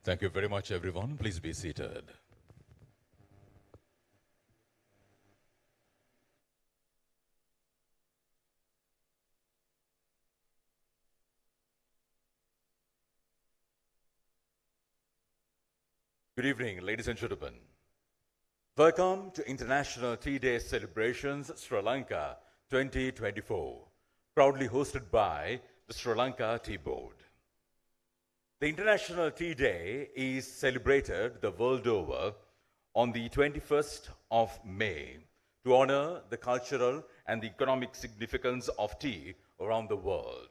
Thank you very much, everyone. Please be seated. Good evening, ladies and gentlemen. Welcome to International Tea Day Celebrations, Sri Lanka 2024, proudly hosted by the Sri Lanka Tea Board. The International Tea Day is celebrated the world over on the 21st of May to honor the cultural and the economic significance of tea around the world.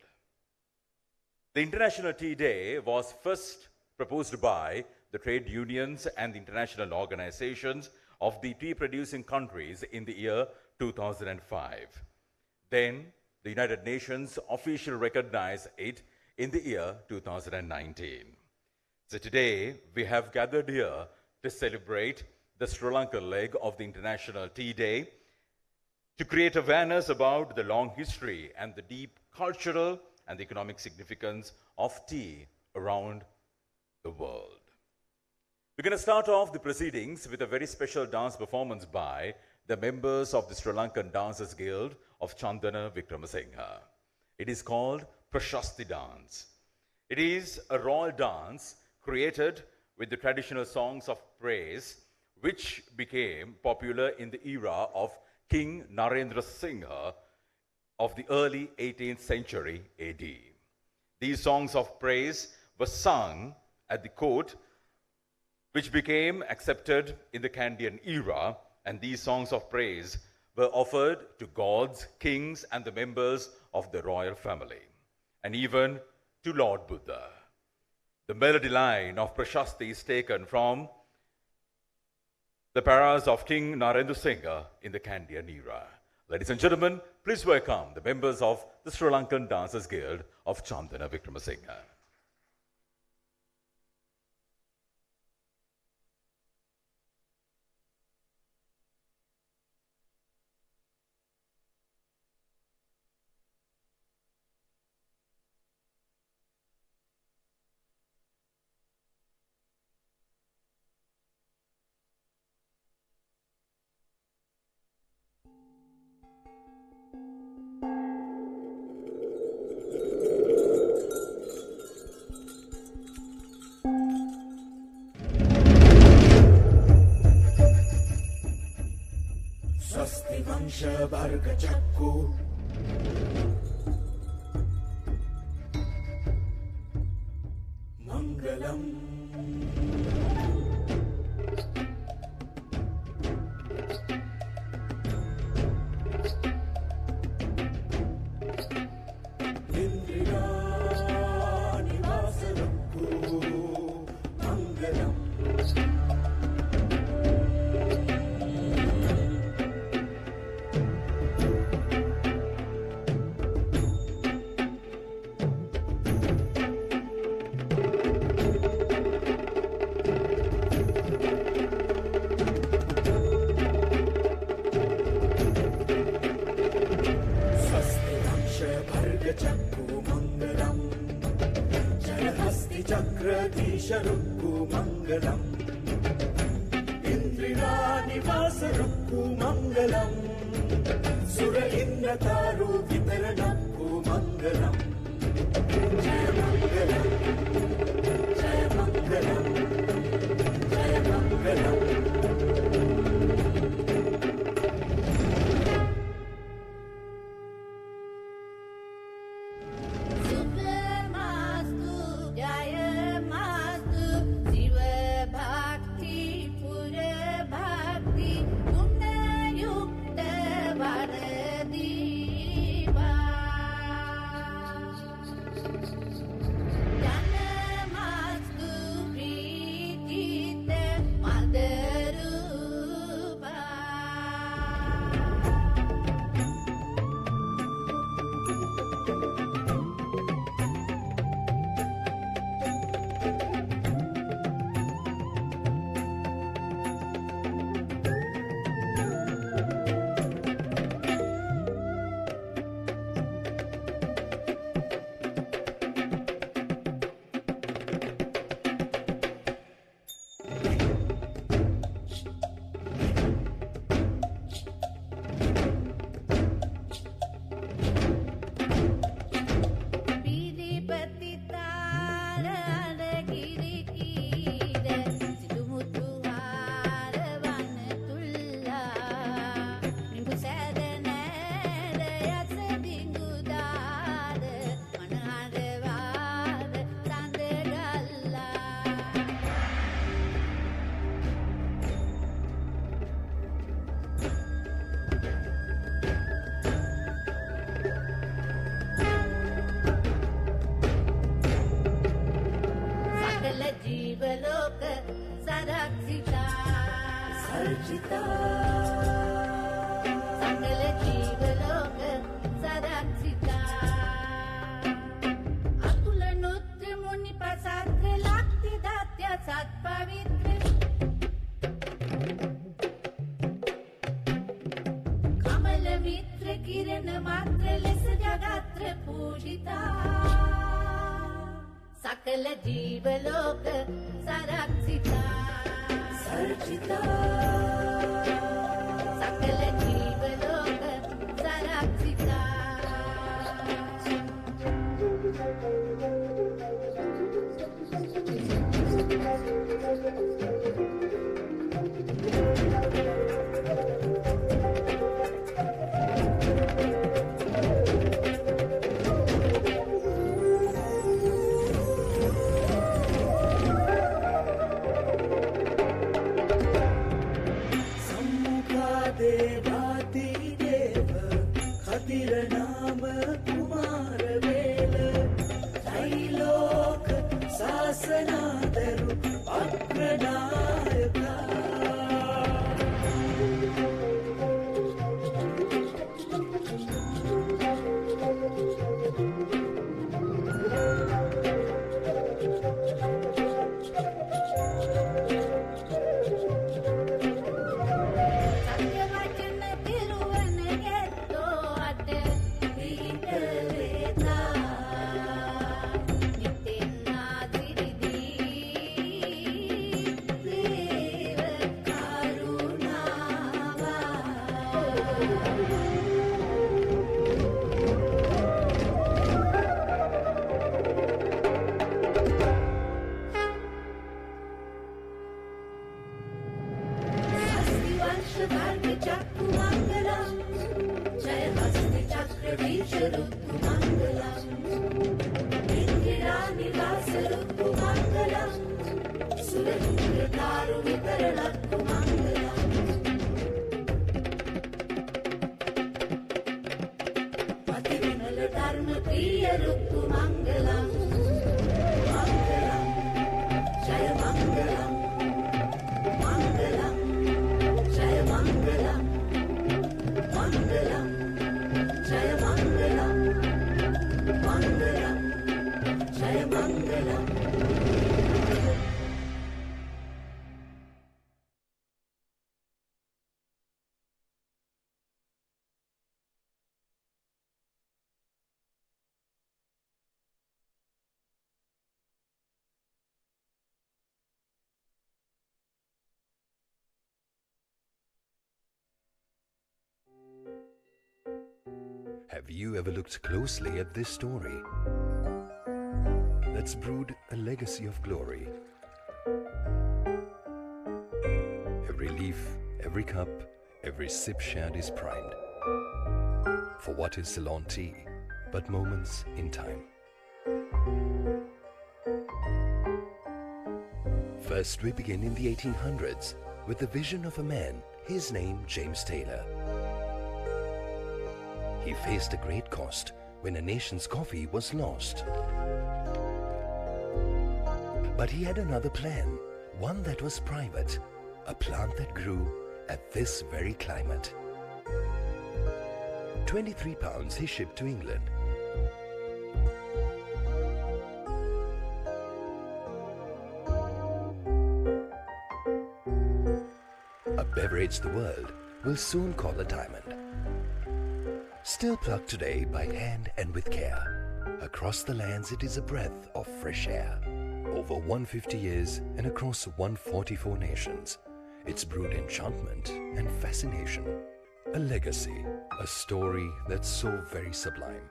The International Tea Day was first proposed by the trade unions and the international organizations of the tea-producing countries in the year 2005. Then, the United Nations officially recognized it in the year 2019. So today, we have gathered here to celebrate the Sri Lankan leg of the International Tea Day, to create awareness about the long history and the deep cultural and economic significance of tea around the world. We're going to start off the proceedings with a very special dance performance by the members of the Sri Lankan Dancers Guild of Chandana Wickramasinghe. It is called Prashasti Dance. It is a royal dance created with the traditional songs of praise, which became popular in the era of King Narendra Singha of the early 18th century AD. These songs of praise were sung at the court, which became accepted in the Kandyan era, and these songs of praise were offered to gods, kings, and the members of the royal family, and even to Lord Buddha. The melody line of Prashasti is taken from the paras of King Narendra Singha in the Kandyan era. Ladies and gentlemen, please welcome the members of the Sri Lankan Dancers Guild of Chandana Wickramasinghe. Varga Chakku Mangalam Indriya Nivasarakku Mangalam Chakradisharukku Mangalam Indrira Nivasarakku Mangalam Sura Innataru Vitaranakku Mangalam Jaya Mangalam Jaya Mangalam Jaya Mangalam सकल जीवलोक संरक्षिता अतुल नृत्य मुनि प्रसाद लागते दात्य सत्पवित्र कमल मित्र किरण मात्र लस जगात्र पूजिता सकल जीवलोक संरक्षिता सर्जिता सकल जीवलोक संरक्षिता देवादिदेव खतिर नाम कुमार वेल त्रैलोक शासनादरु अग्रनायका Have you ever looked closely at this story that's brewed a legacy of glory? Every leaf, every cup, every sip shared is primed. For what is Ceylon tea but moments in time? First, we begin in the 1800s with the vision of a man, his name James Taylor. He faced a great cost when a nation's coffee was lost. But he had another plan, one that was private, a plant that grew at this very climate. 23 pounds he shipped to England. A beverage the world will soon call a diamond. Still plucked today by hand and with care. Across the lands it is a breath of fresh air. Over 150 years and across 144 nations, it's brewed enchantment and fascination. A legacy, a story that's so very sublime.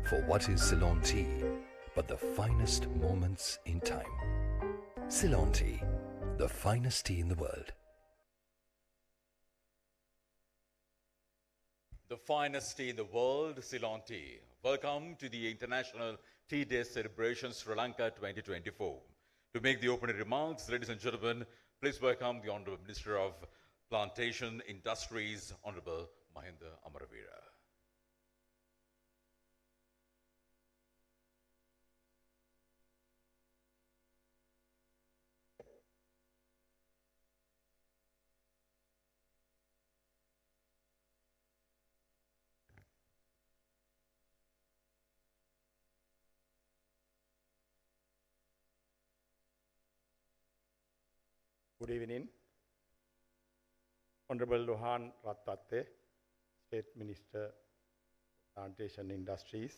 For what is Ceylon tea but the finest moments in time? Ceylon tea, the finest tea in the world. The finest tea in the world, Ceylon tea. Welcome to the International Tea Day Celebration, Sri Lanka 2024. To make the opening remarks, ladies and gentlemen, please welcome the Honorable Minister of Plantation Industries, Honorable Mahinda Amaravira. Good evening. Honorable Lohan Rattatte, State Minister, Plantation Industries.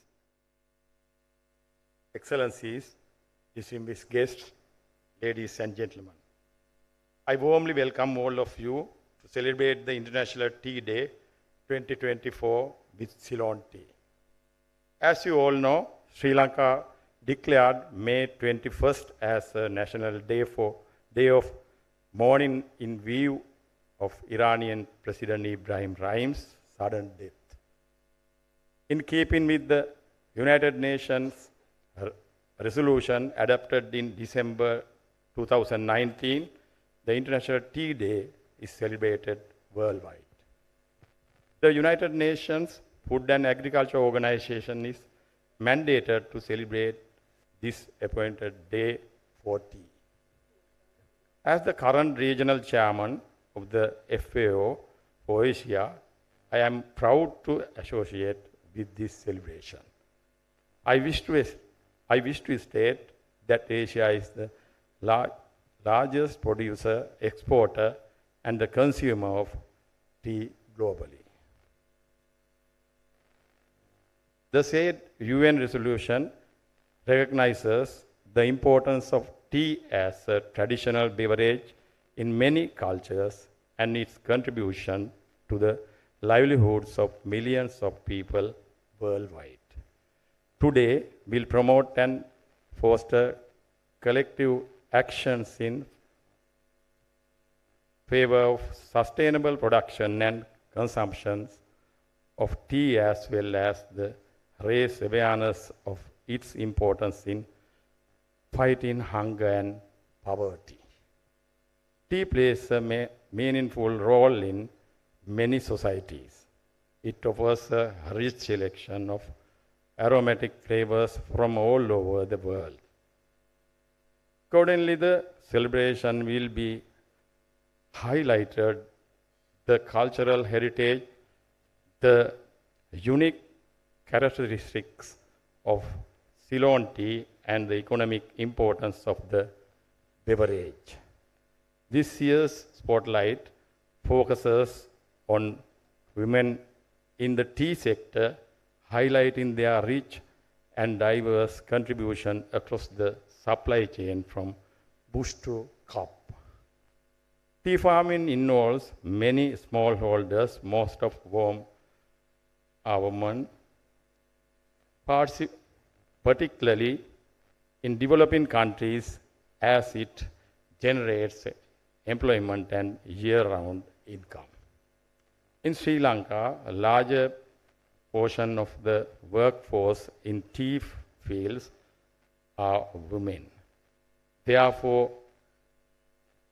Excellencies, distinguished guests, ladies and gentlemen. I warmly welcome all of you to celebrate the International Tea Day 2024 with Ceylon tea. As you all know, Sri Lanka declared May 21st as a national day of mourning in view of Iranian President Ibrahim Raim's sudden death. In keeping with the United Nations resolution adopted in December 2019, the International Tea Day is celebrated worldwide. The United Nations Food and Agriculture Organization is mandated to celebrate this appointed day for tea. As the current regional chairman of the FAO for Asia, I am proud to associate with this celebration. I wish to state that Asia is the largest producer, exporter, and the consumer of tea globally. The said UN resolution recognizes the importance of tea as a traditional beverage in many cultures and its contribution to the livelihoods of millions of people worldwide. Today, we'll promote and foster collective actions in favor of sustainable production and consumption of tea, as well as the raise awareness of its importance in fighting hunger and poverty. Tea plays a meaningful role in many societies. It offers a rich selection of aromatic flavors from all over the world. Accordingly, the celebration will be highlighted the cultural heritage, the unique characteristics of Ceylon tea, and the economic importance of the beverage. This year's spotlight focuses on women in the tea sector, highlighting their rich and diverse contribution across the supply chain from bush to cup. Tea farming involves many smallholders, most of whom are women, particularly in developing countries, as it generates employment and year-round income. In Sri Lanka, a larger portion of the workforce in tea fields are women. Therefore,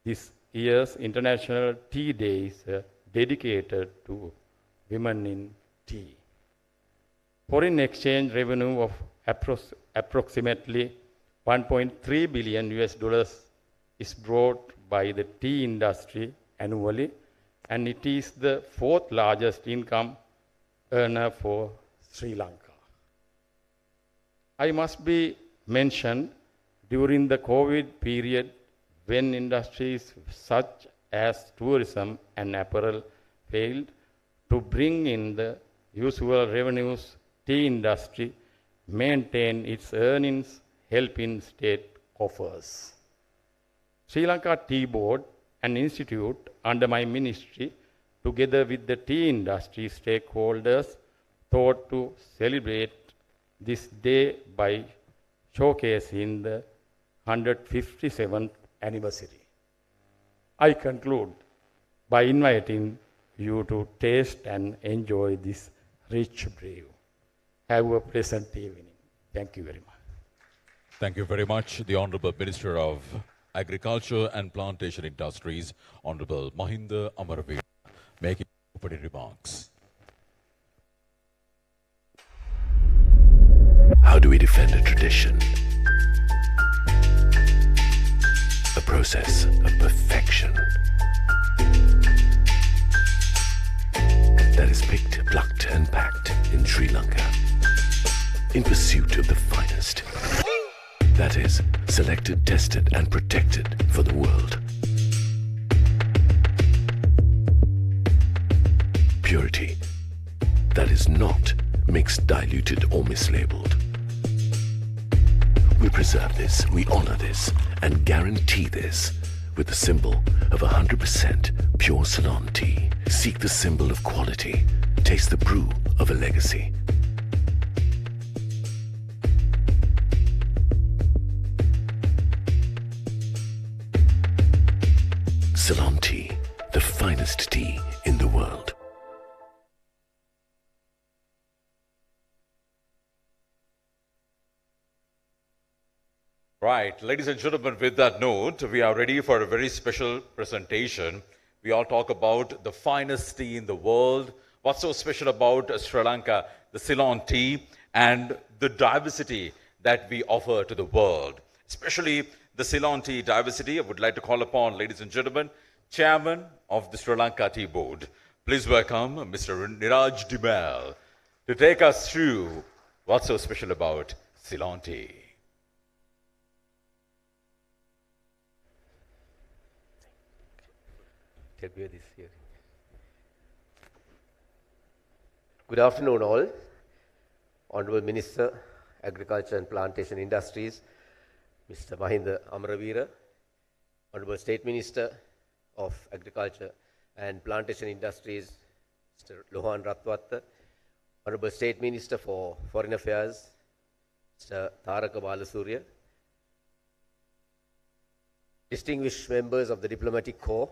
this year's International Tea Day is dedicated to women in tea. Foreign exchange revenue of approximately $1.3 billion is brought by the tea industry annually, and it is the fourth largest income earner for Sri Lanka. I must be mentioned during the COVID period, when industries such as tourism and apparel failed to bring in the usual revenues, tea industry maintain its earnings, helping state coffers. Sri Lanka Tea Board, an institute under my ministry, together with the tea industry stakeholders, thought to celebrate this day by showcasing the 157th anniversary. I conclude by inviting you to taste and enjoy this rich brew. Have a pleasant evening. Thank you very much. Thank you very much, the Honorable Minister of Agriculture and Plantation Industries, Honorable Mahinda Amaraveera, making opening remarks. How do we defend a tradition? A process of perfection that is picked, plucked, and packed in Sri Lanka in pursuit of the finest. That is selected, tested, and protected for the world. purity that is not mixed, diluted, or mislabeled. We preserve this, we honor this, and guarantee this with the symbol of 100% pure Ceylon tea. Seek the symbol of quality. Taste the brew of a legacy. Ceylon tea, the finest tea in the world. Right, ladies and gentlemen, with that note, we are ready for a very special presentation. We all talk about the finest tea in the world. What's so special about Sri Lanka, the Ceylon tea, and the diversity that we offer to the world, especially the Ceylon tea diversity. I would like to call upon, ladies and gentlemen, Chairman of the Sri Lanka Tea Board. Please welcome Mr. Niraj Dimel to take us through what's so special about Ceylon tea. Good afternoon all. Honorable Minister, Agriculture and Plantation Industries, Mr. Mahinda Amaraveera, Honorable State Minister of Agriculture and Plantation Industries, Mr. Lohan Ratwatta, Honorable State Minister for Foreign Affairs, Mr. Tharaka Balasurya, distinguished members of the Diplomatic Corps,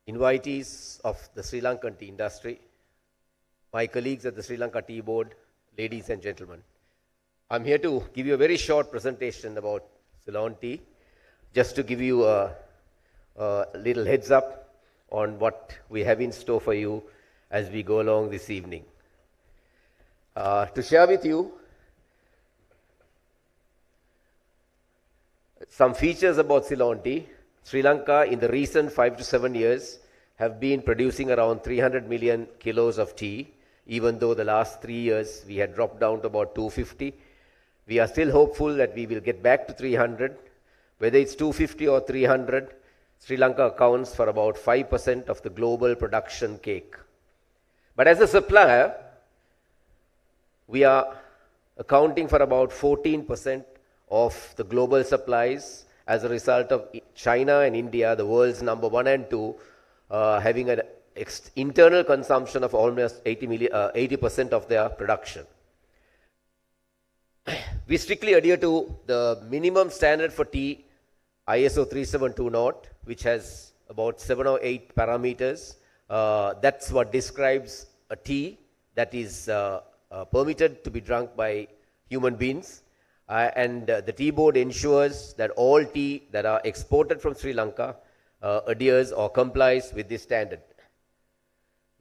invitees of the Sri Lankan tea industry, my colleagues at the Sri Lanka Tea Board, ladies and gentlemen. I'm here to give you a very short presentation about Ceylon tea, just to give you a little heads up on what we have in store for you as we go along this evening. To share with you some features about Ceylon tea. Sri Lanka in the recent 5 to 7 years have been producing around 300 million kilos of tea, even though the last 3 years we had dropped down to about 250. We are still hopeful that we will get back to 300. Whether it's 250 or 300, Sri Lanka accounts for about 5% of the global production cake. But as a supplier, we are accounting for about 14% of the global supplies as a result of China and India, the world's number 1 and 2, having an internal consumption of almost 80% of their production. We strictly adhere to the minimum standard for tea, ISO 3720, which has about 7 or 8 parameters. That's what describes a tea that is permitted to be drunk by human beings. And the tea board ensures that all tea that are exported from Sri Lanka adheres or complies with this standard.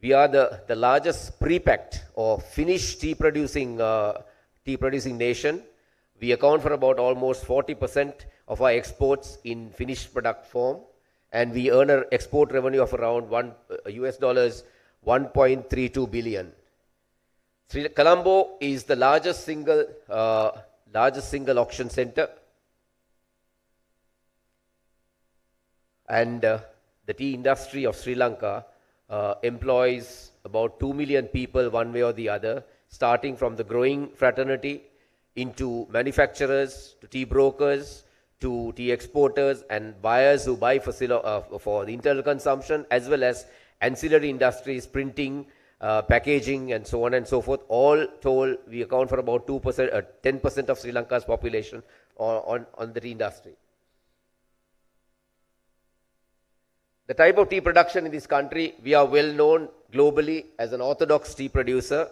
We are the largest pre-packed or finished tea producing nation. We account for about almost 40% of our exports in finished product form, and we earn an export revenue of around US dollars 1.32 billion. Colombo is the largest single auction center, and the tea industry of Sri Lanka employs about 2 million people one way or the other, starting from the growing fraternity into manufacturers, to tea brokers, to tea exporters and buyers who buy for the internal consumption, as well as ancillary industries, printing, packaging, and so on and so forth. All told, we account for about 10% of Sri Lanka's population on the tea industry. The type of tea production in this country, we are well known globally as an orthodox tea producer,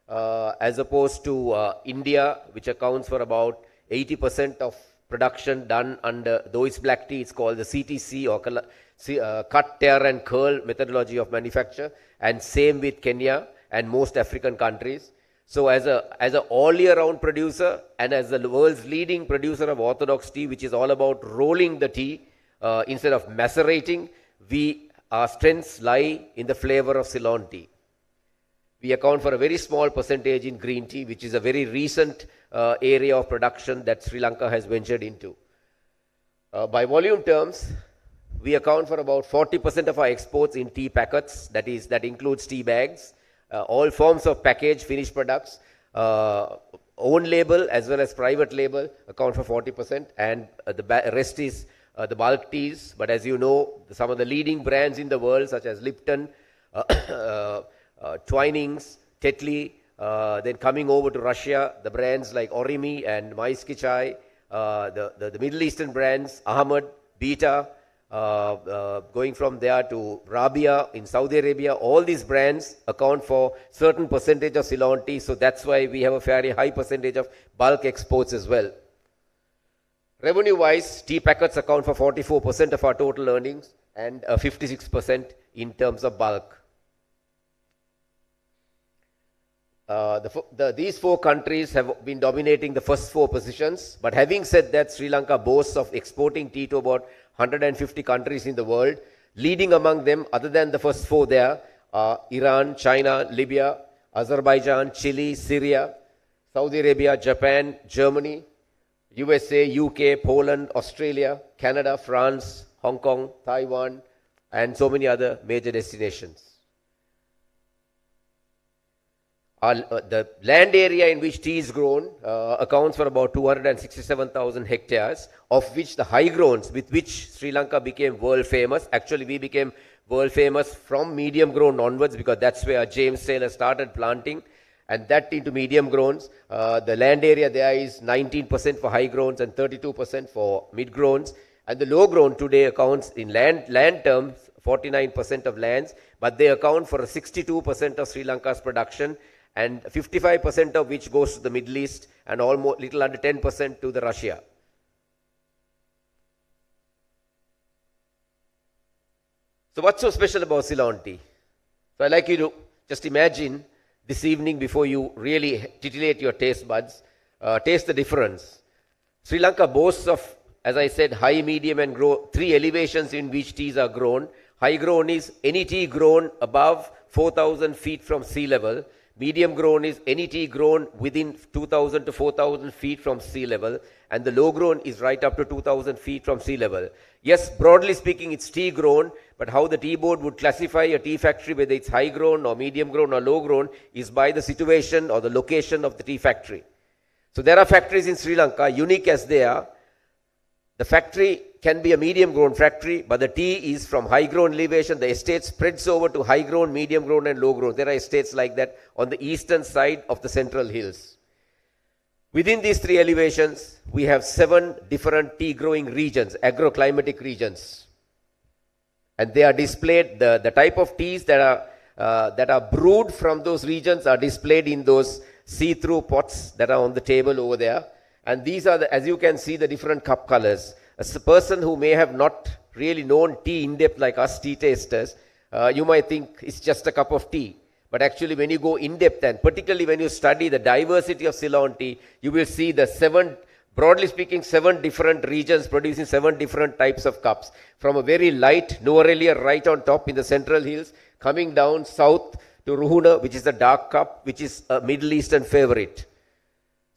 as opposed to India, which accounts for about 80% of production done under, though it's black tea, it's called the CTC or cut, tear and curl methodology of manufacture, and same with Kenya and most African countries. So as a all year round producer and as the world's leading producer of orthodox tea, which is all about rolling the tea instead of macerating, our strengths lie in the flavor of Ceylon tea. We account for a very small percentage in green tea, which is a very recent area of production that Sri Lanka has ventured into. By volume terms, we account for about 40% of our exports in tea packets. That includes tea bags, all forms of packaged finished products, own label as well as private label account for 40%, and the rest is the bulk teas. But as you know, some of the leading brands in the world, such as Lipton, Twinings, Tetley, then coming over to Russia, the brands like Orimi and Maisky Chai, the Middle Eastern brands, Ahmad, Beta, going from there to Rabia in Saudi Arabia, all these brands account for certain percentage of Ceylon tea, so that's why we have a fairly high percentage of bulk exports as well. Revenue-wise, tea packets account for 44% of our total earnings and 56% in terms of bulk. These four countries have been dominating the first four positions, but having said that, Sri Lanka boasts of exporting tea to about 150 countries in the world. Leading among them, other than the first four there, are Iran, China, Libya, Azerbaijan, Chile, Syria, Saudi Arabia, Japan, Germany, USA, UK, Poland, Australia, Canada, France, Hong Kong, Taiwan, and so many other major destinations. The land area in which tea is grown accounts for about 267,000 hectares, of which the high grown, with which Sri Lanka became world famous. Actually, we became world famous from medium grown onwards, because that's where James Taylor started planting, and that into medium growns. The land area there is 19% for high growns and 32% for mid growns. And the low grown today accounts in land terms 49% of lands, but they account for 62% of Sri Lanka's production, and 55% of which goes to the Middle East, and almost little under 10% to the Russia. So what's so special about Ceylon tea? So I'd like you to just imagine this evening, before you really titillate your taste buds, taste the difference. Sri Lanka boasts of, as I said, high, medium and three elevations in which teas are grown. High grown is any tea grown above 4,000 feet from sea level. Medium grown is any tea grown within 2,000 to 4,000 feet from sea level, and the low grown is right up to 2,000 feet from sea level. Yes, broadly speaking, it's tea grown, but how the tea board would classify a tea factory, whether it's high grown or medium grown or low grown, is by the situation or the location of the tea factory. So there are factories in Sri Lanka, unique as they are. The factory can be a medium grown factory, but the tea is from high grown elevation. The estate spreads over to high grown, medium grown and low grown. There are estates like that on the eastern side of the central hills. Within these three elevations, we have 7 different tea growing regions, agroclimatic regions. And they are displayed, the type of teas that are brewed from those regions are displayed in those see-through pots that are on the table over there. And these are, as you can see, the different cup colors. As a person who may have not really known tea in depth like us tea tasters, you might think it's just a cup of tea. But actually, when you go in depth, and particularly when you study the diversity of Ceylon tea, you will see the 7, broadly speaking, 7 different regions producing 7 different types of cups. From a very light Norelia right on top in the central hills, coming down south to Ruhuna, which is a dark cup, which is a Middle Eastern favorite.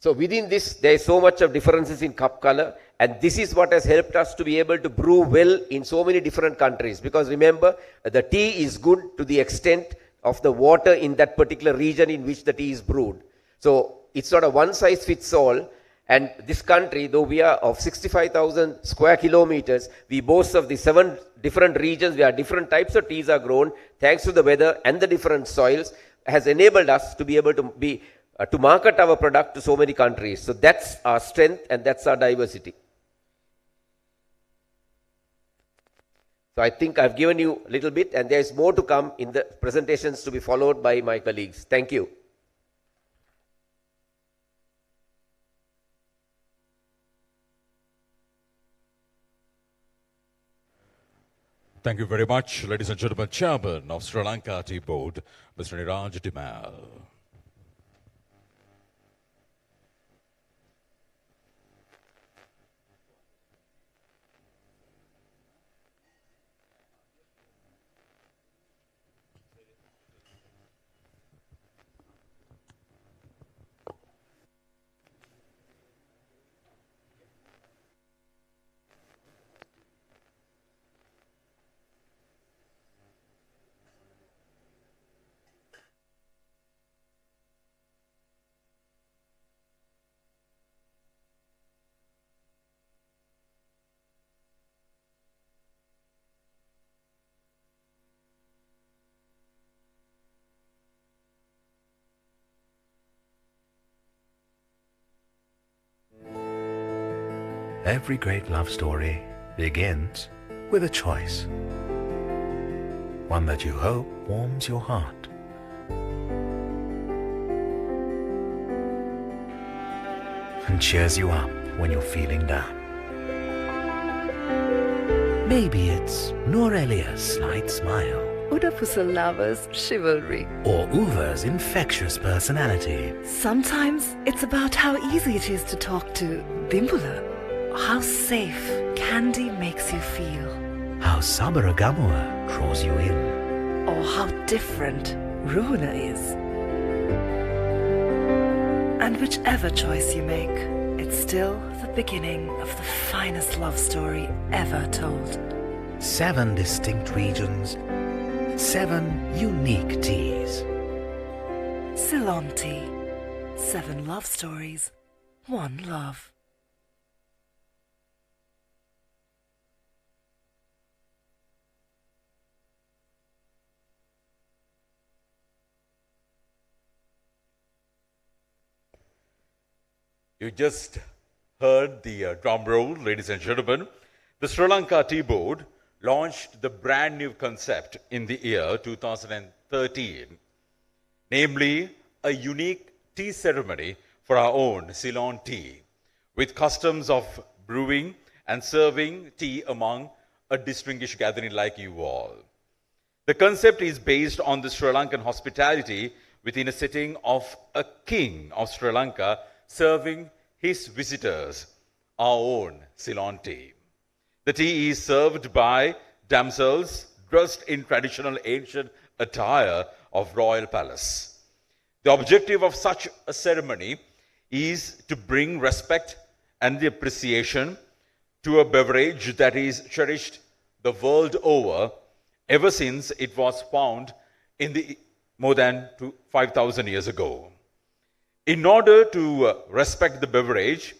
So within this, there is so much of differences in cup color, and this is what has helped us to be able to brew well in so many different countries. Because remember, the tea is good to the extent of the water in that particular region in which the tea is brewed. So it's not a one size fits all. And this country, though we are of 65,000 square kilometers, we boast of the 7 different regions where different types of teas are grown, thanks to the weather and the different soils, has enabled us to be able to market our product to so many countries. So that's our strength and that's our diversity. So I think I've given you a little bit, and there is more to come in the presentations to be followed by my colleagues. Thank you. Thank you very much, ladies and gentlemen. Chairman of Sri Lanka Tea Board, Mr. Niraj Dimal. Every great love story begins with a choice. One that you hope warms your heart. And cheers you up when you're feeling down. Maybe it's Norelia's slight smile. Udapusala's chivalry. Or Uva's infectious personality. Sometimes it's about how easy it is to talk to Bimbula. How safe candy makes you feel. How Sabaragamua draws you in. Or how different Ruhuna is. And whichever choice you make, it's still the beginning of the finest love story ever told. 7 distinct regions, 7 unique teas. Ceylon Tea. 7 love stories, 1 love. You just heard the drum roll, ladies and gentlemen. The Sri Lanka Tea Board launched the brand new concept in the year 2013, namely a unique tea ceremony for our own Ceylon tea, with customs of brewing and serving tea among a distinguished gathering like you all. The concept is based on the Sri Lankan hospitality within a setting of a king of Sri Lanka serving his visitors our own Ceylon tea. The tea is served by damsels dressed in traditional ancient attire of royal palace. The objective of such a ceremony is to bring respect and the appreciation to a beverage that is cherished the world over ever since it was found in the more than 5,000 years ago. In order to respect the beverage,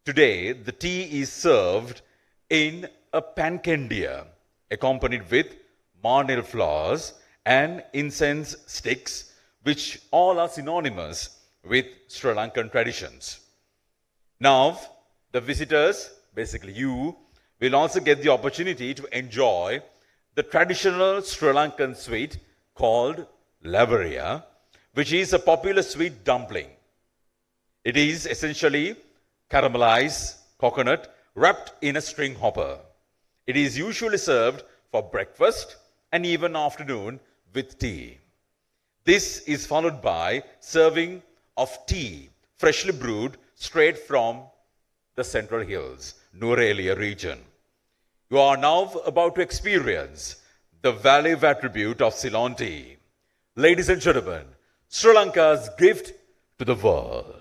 today the tea is served in a pankendia, accompanied with marnel flowers and incense sticks, which all are synonymous with Sri Lankan traditions. Now, the visitors, basically you, will also get the opportunity to enjoy the traditional Sri Lankan sweet called lavaria, which is a popular sweet dumpling. It is essentially caramelized coconut wrapped in a string hopper. It is usually served for breakfast and even afternoon with tea. This is followed by serving of tea freshly brewed straight from the Central Hills, Nurelia region. You are now about to experience the value attribute of Ceylon tea. Ladies and gentlemen, Sri Lanka's gift to the world.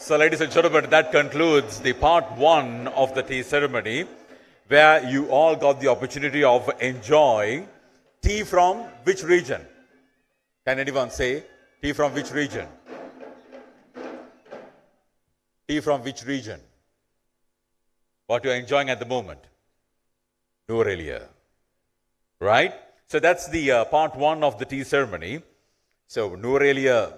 So, ladies and gentlemen, that concludes the part one of the tea ceremony, where you all got the opportunity of enjoying tea from which region? Can anyone say tea from which region? Tea from which region? What you're enjoying at the moment? Norelia. Right? So that's the part one of the tea ceremony. So Norelia,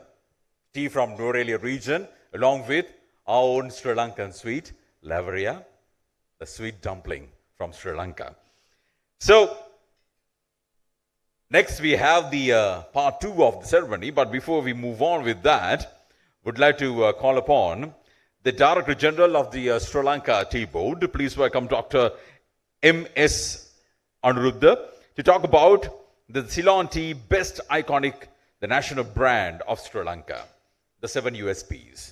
tea from Norelia region, along with our own Sri Lankan sweet, Lavaria, the sweet dumpling from Sri Lanka. So next we have the part two of the ceremony, but before we move on with that, would like to call upon the Director General of the Sri Lanka Tea Board. Please welcome Dr. M.S. Anuruddha to talk about the Ceylon tea best iconic, the national brand of Sri Lanka, the 7 USPs.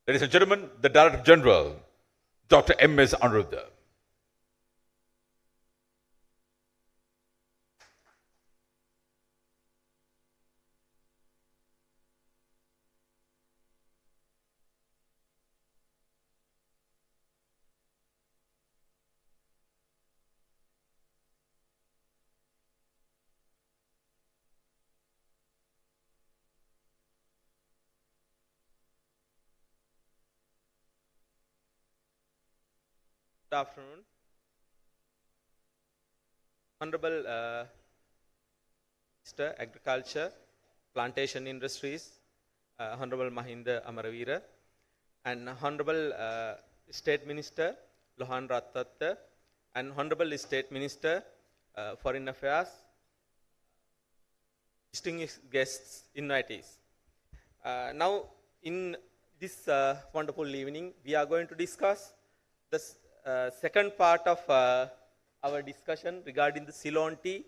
Ladies and gentlemen, the Director General, Dr. M.S. Anuruddha. Good afternoon. Honorable Minister Agriculture, Plantation Industries, Honorable Mahinda Amaravira, and Honorable State Minister Lohan Rattatta, and Honorable State Minister Foreign Affairs, distinguished guests, invitees. Now, in this wonderful evening, we are going to discuss the second part of our discussion regarding the Ceylon tea.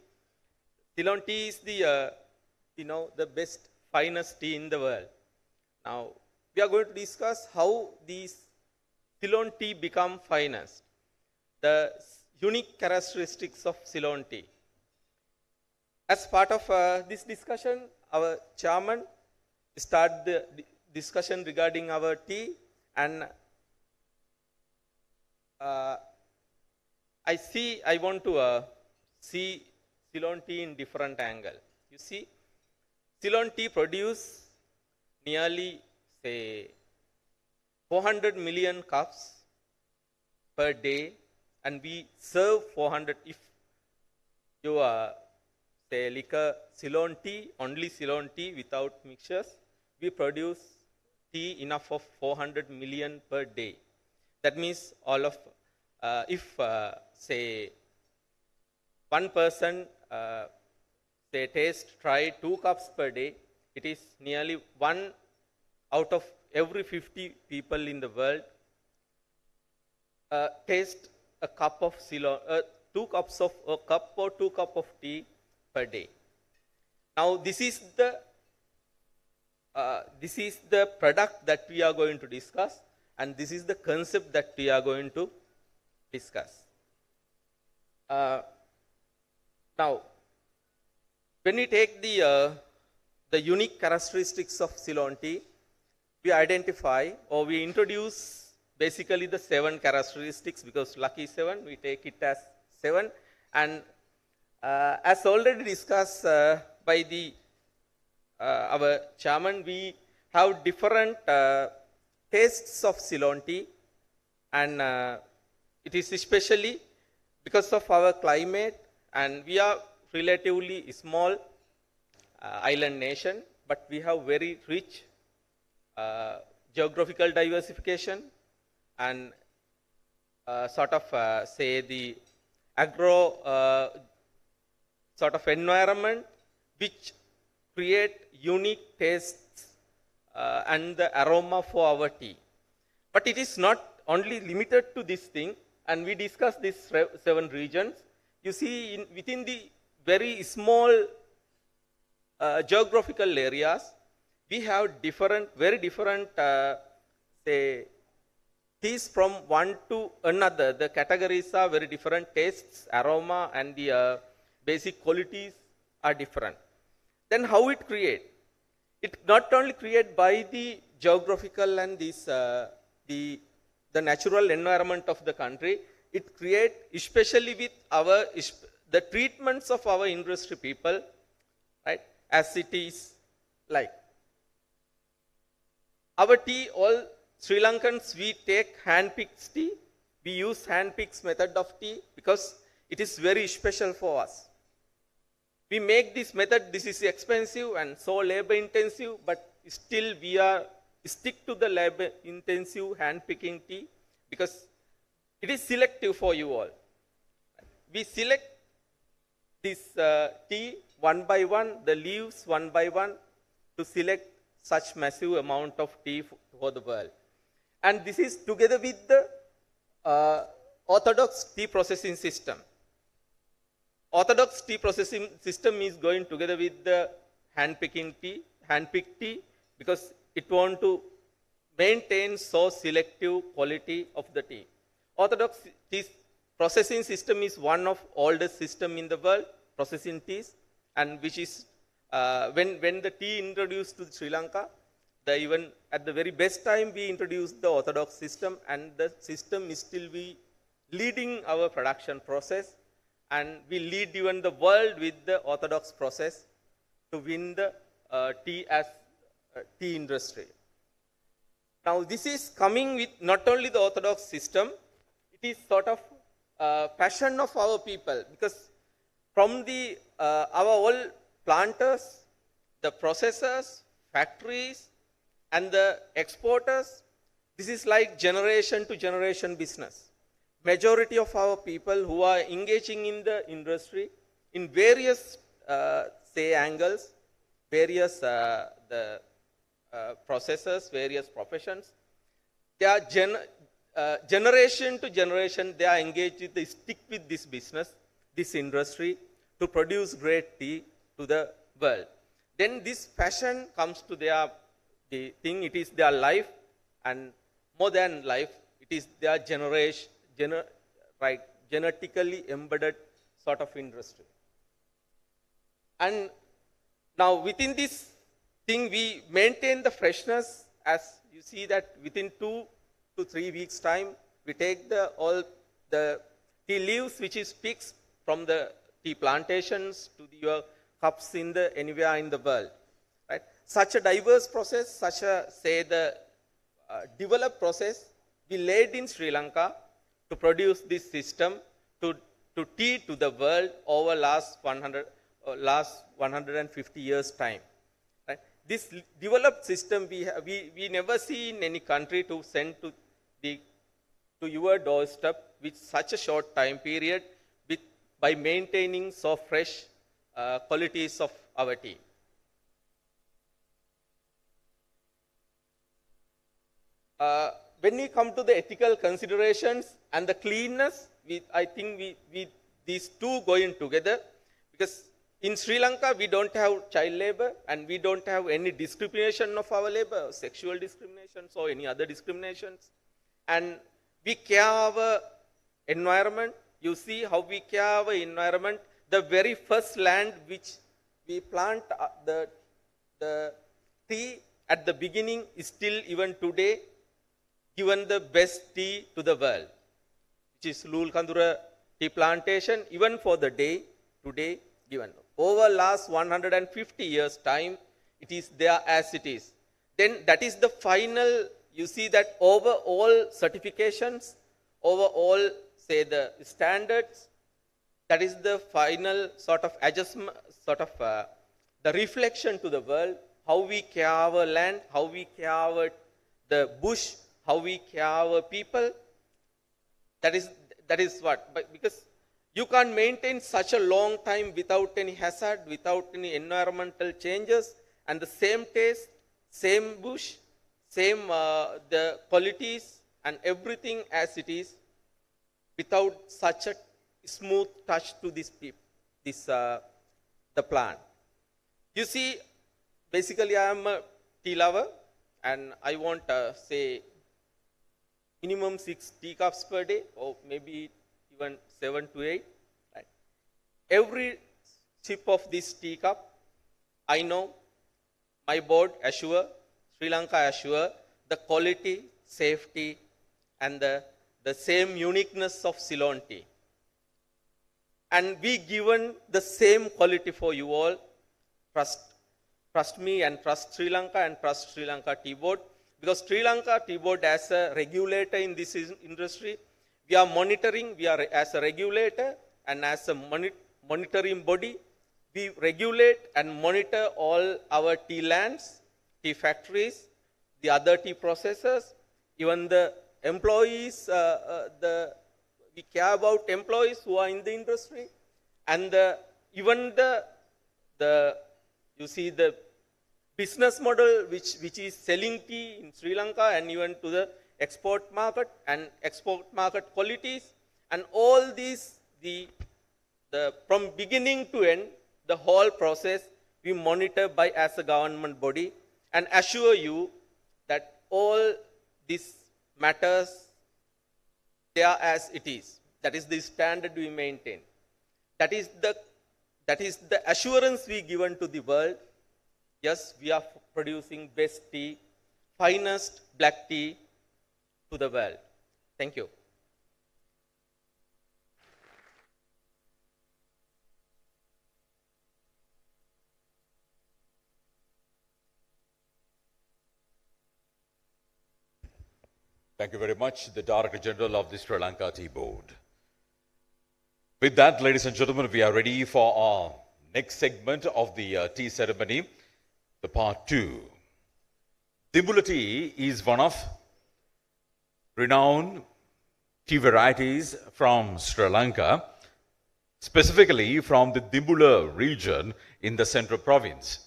Ceylon tea is the the best, finest tea in the world. Now we are going to discuss how these Ceylon tea become finest, the unique characteristics of Ceylon tea. As part of this discussion, our chairman started the discussion regarding our tea, and I want to see Ceylon tea in different angle. You see, Ceylon tea produce nearly, say, 400 million cups per day, and we serve 400. If you say liquor Ceylon tea, only Ceylon tea without mixtures, we produce tea enough of 400 million per day. That means all of, if say one person try 2 cups per day, it is nearly 1 out of every 50 people in the world taste a cup of Ceylon, 2 cups of a cup or 2 cup of tea per day. Now this is the product that we are going to discuss, and this is the concept that we are going to discuss. Now, when we take the unique characteristics of Ceylon tea, we identify or we introduce basically the 7 characteristics, because lucky 7, we take it as 7. And as already discussed by our chairman, we have different tastes of Ceylon tea, and it is especially because of our climate, and we are relatively small island nation, but we have very rich geographical diversification and sort of say the agro sort of environment which create unique tastes and the aroma for our tea. But it is not only limited to this thing, and we discuss these 7 regions. You see, within the very small geographical areas, we have very different, say, teas from one to another. The categories are very different, tastes, aroma, and the basic qualities are different. Then how it create? It not only create by the geographical and the natural environment of the country, it create, especially with the treatments of our industry people, right, as it is like. Our tea, all Sri Lankans, we take hand-picked tea. We use hand-picked method of tea because it is very special for us. We make this method, this is expensive and so labor intensive, but still we stick to the labor intensive hand-picking tea because it is selective for you all. We select this tea one by one, the leaves one by one, to select such massive amount of tea for the world. And this is together with the orthodox tea processing system. Orthodox tea processing system is going together with the hand-picked tea, because it want to maintain so selective quality of the tea. Orthodox tea processing system is one of oldest system in the world, processing teas, and which is when the tea introduced to Sri Lanka, even at the very best time we introduced the orthodox system, and the system is still leading our production process, and we lead even the world with the orthodox process to win the tea as tea industry. Now this is coming with not only the orthodox system, it is sort of passion of our people, because from our all planters, the processors, factories, and the exporters, this is like generation to generation business. Majority of our people who are engaging in the industry in various angles, various processors, various professions, they are generation to generation, they are engaged, they stick with this business, this industry, to produce great tea to the world. Then this passion comes to the thing, it is their life, and more than life, it is their genetically embedded sort of industry. And now within this thing, we maintain the freshness, as you see that within 2 to 3 weeks time, we take all the tea leaves, which is picks from the tea plantations, to your cups anywhere in the world. Right? Such a diverse process, such a developed process, we laid in Sri Lanka to produce this system to tea to the world over last 150 years time. Right? This developed system we never see in any country to send to your doorstep with such a short time period, by maintaining so fresh qualities of our tea. When we come to the ethical considerations and the cleanness, I think these two going together, because in Sri Lanka we don't have child labor, and we don't have any discrimination of our labor, sexual discriminations or any other discriminations, and we care our environment. You see how we care our environment. The very first land which we plant the tea at the beginning is still even today given the best tea to the world, which is Lulkandura tea plantation, even for the day today given. Over last 150 years time, it is there as it is. Then that is the final, you see that over all certifications, over all the standards, that is the final sort of adjustment, the reflection to the world, how we care our land, how we care the bush, how we care our people. That is what, because you can't maintain such a long time without any hazard, without any environmental changes, and the same taste, same bush, same the qualities and everything as it is, without such a smooth touch to the plant. You see, basically I am a tea lover, and I want say minimum 6 teacups per day, or maybe even 7 to 8. Right? Every sip of this teacup, I know my board assure Sri Lanka assure the quality, safety, and the same uniqueness of Ceylon tea. And we given the same quality for you all. Trust me and trust Sri Lanka and trust Sri Lanka Tea Board. Because Sri Lanka Tea Board as a regulator in this industry, we are monitoring, we are as a regulator and as a monitoring body, we regulate and monitor all our tea lands, tea factories, the other tea processors, even the employees, we care about employees who are in the industry, and even you see the business model which is selling tea in Sri Lanka and even to the export market and export market qualities, and all these from beginning to end, the whole process we monitor by as a government body and assure you that all these matters they are as it is. That is the standard we maintain. That is the assurance we given to the world. Yes, we are producing best tea, finest black tea to the world. Thank you. Thank you very much, the Director General of the Sri Lanka Tea Board. With that, ladies and gentlemen, we are ready for our next segment of the tea ceremony, the part 2. Dimbula tea is one of renowned tea varieties from Sri Lanka, specifically from the Dimbula region in the central province.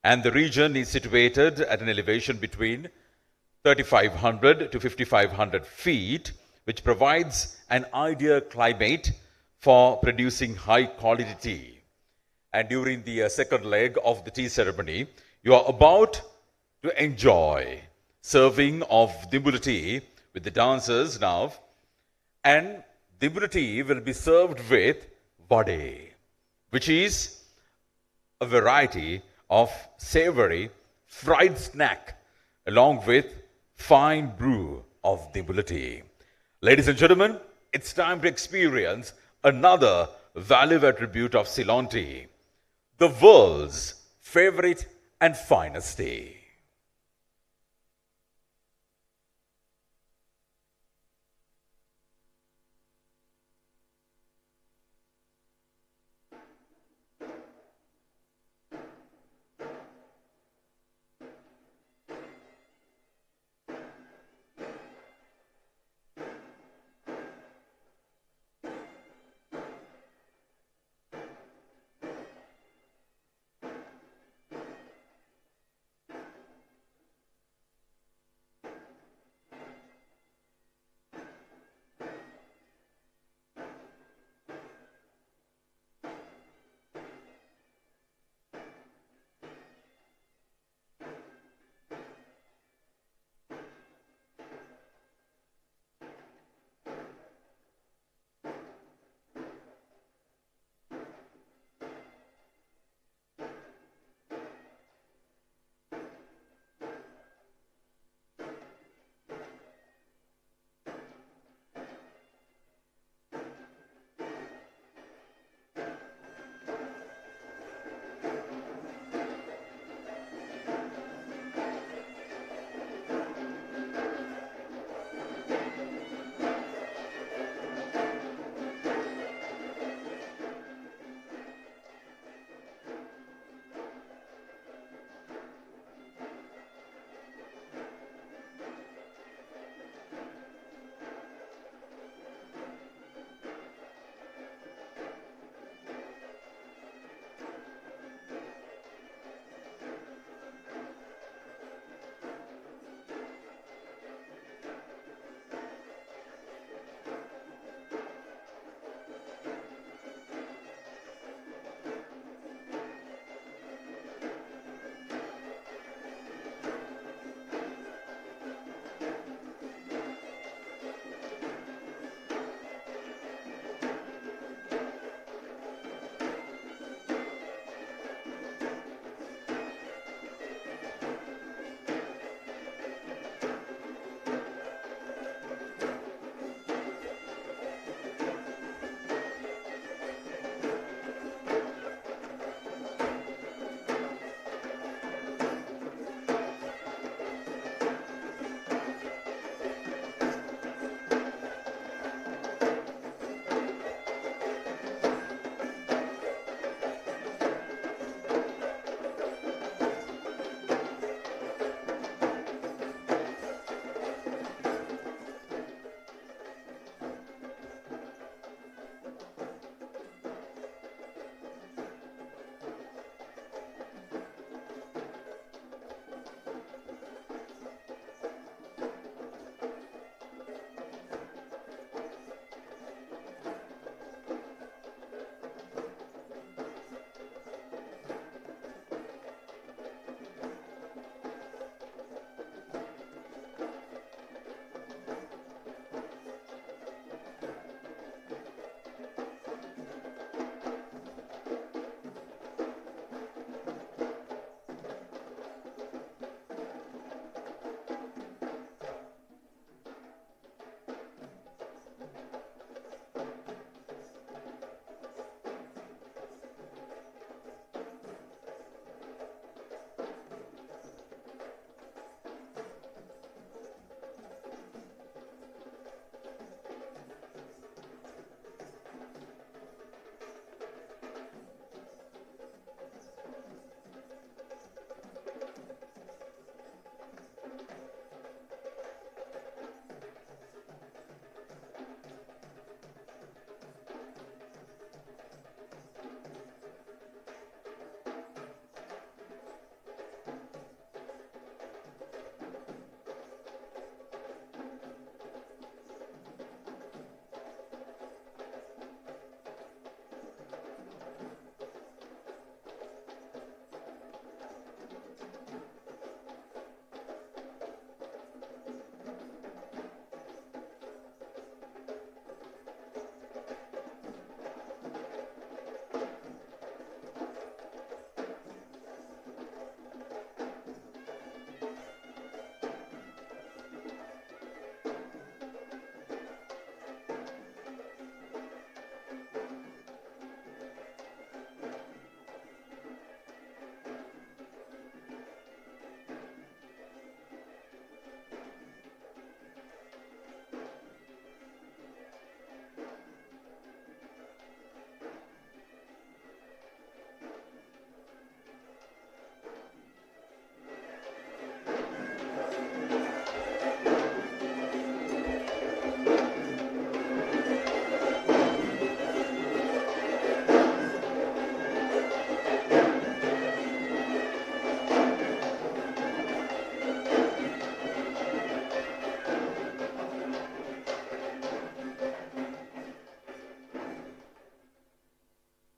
And the region is situated at an elevation between 3,500 to 5,500 feet, which provides an ideal climate for producing high quality tea. And during the second leg of the tea ceremony, you are about to enjoy serving of Dimbula tea with the dancers now. And Dimbula tea will be served with vade, which is a variety of savory fried snack along with fine brew of Dimbula tea. Ladies and gentlemen, it's time to experience another value attribute of Ceylon tea, the world's favorite and finest tea.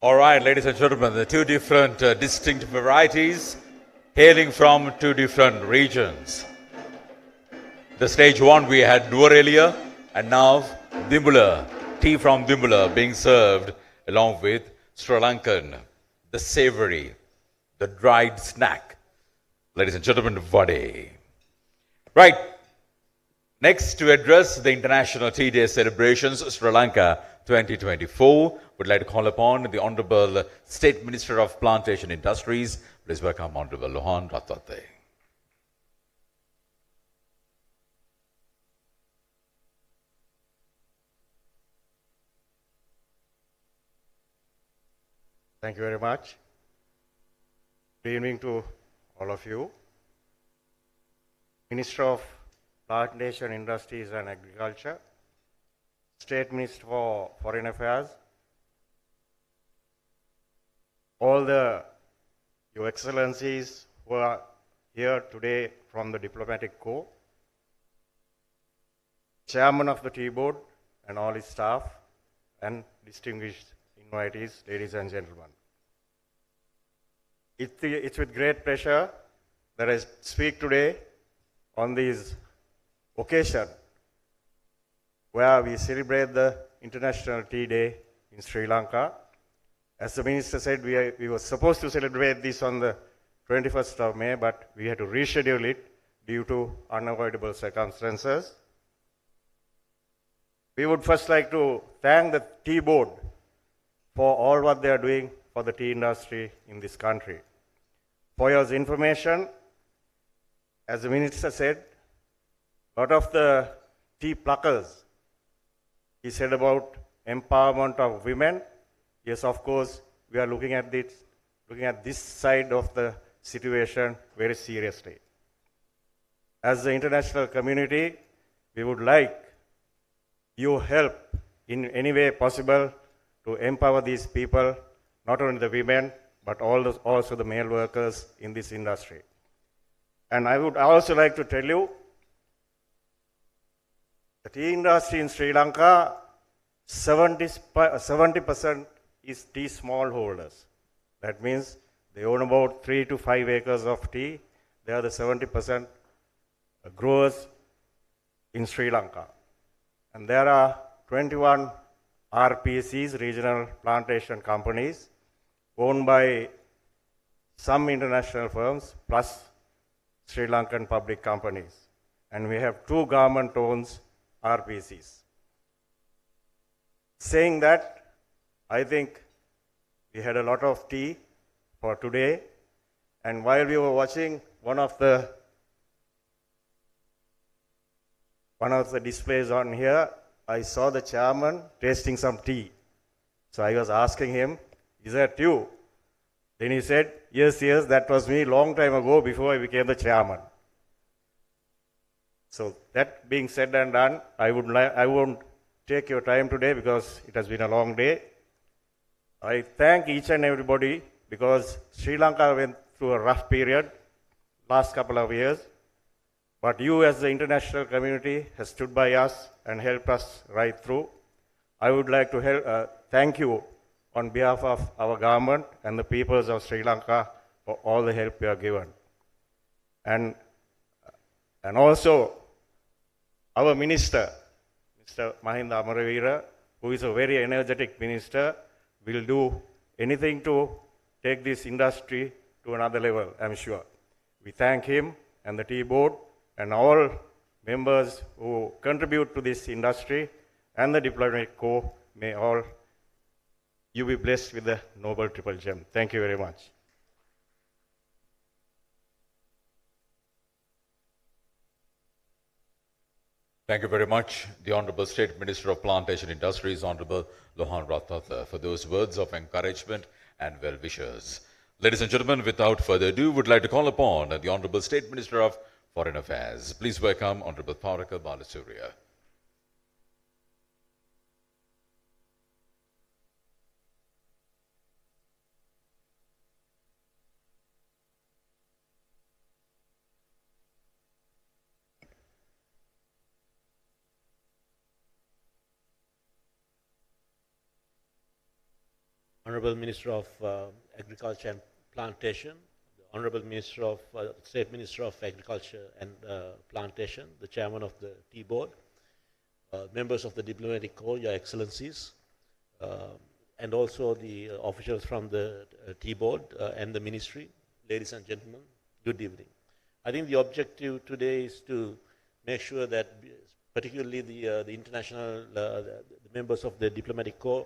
All right, ladies and gentlemen, the two different distinct varieties hailing from two different regions. The stage one we had Nuarelia, and now Dimbula, tea from Dimbula being served along with Sri Lankan, the savory, the dried snack. Ladies and gentlemen, Vade. Right, next to address the International Tea Day Celebrations Sri Lanka 2024, would like to call upon the Honorable State Minister of Plantation Industries. Please welcome Honorable Lohan Ratate. Thank you very much. Good evening to all of you. Minister of Plantation Industries and Agriculture, State Minister for Foreign Affairs, all Your Excellencies who are here today from the Diplomatic Corps, Chairman of the Tea Board and all his staff, and distinguished invitees, ladies and gentlemen. It's with great pleasure that I speak today on this occasion where we celebrate the International Tea Day in Sri Lanka. As the Minister said, we were supposed to celebrate this on the 21st of May, but we had to reschedule it due to unavoidable circumstances. We would first like to thank the Tea Board for all what they are doing for the tea industry in this country. For your information, as the Minister said, a lot of the tea pluckers, he said about empowerment of women. Yes, of course, we are looking at this side of the situation very seriously. As the international community, we would like your help in any way possible to empower these people, not only the women, but also the male workers in this industry. And I would also like to tell you, the tea industry in Sri Lanka, 70% is tea smallholders. That means they own about 3 to 5 acres of tea. They are the 70% growers in Sri Lanka. And there are 21 RPCs, regional plantation companies, owned by some international firms, plus Sri Lankan public companies. And we have 2 government-owned RPCs. Saying that, I think we had a lot of tea for today. And while we were watching one of the displays on here, I saw the chairman tasting some tea. So I was asking him, is that you? Then he said, yes, that was me long time ago before I became the chairman. So that being said and done, I won't take your time today because it has been a long day. I thank each and everybody because Sri Lanka went through a rough period last couple of years. But you as the international community has stood by us and helped us right through. I would like to thank you on behalf of our government and the peoples of Sri Lanka for all the help you have given. And also our minister, Mr. Mahinda Amaravira, who is a very energetic minister, will do anything to take this industry to another level, I'm sure. We thank him and the Tea Board and all members who contribute to this industry and the Diplomatic Corps. May all you be blessed with the Noble Triple Gem. Thank you very much. Thank you very much, the Honorable State Minister of Plantation Industries, Honorable Lohan Ratatha, for those words of encouragement and well wishes. Ladies and gentlemen, without further ado, would like to call upon the Honorable State Minister of Foreign Affairs. Please welcome Honorable Tharaka Balasuriya. Honorable Minister of Agriculture and Plantation, the Honorable Minister of State Minister of Agriculture and Plantation, the Chairman of the Tea Board, members of the Diplomatic Corps, Your Excellencies, and also the officials from the Tea Board and the Ministry, ladies and gentlemen, good evening. I think the objective today is to make sure that particularly the international the members of the Diplomatic Corps,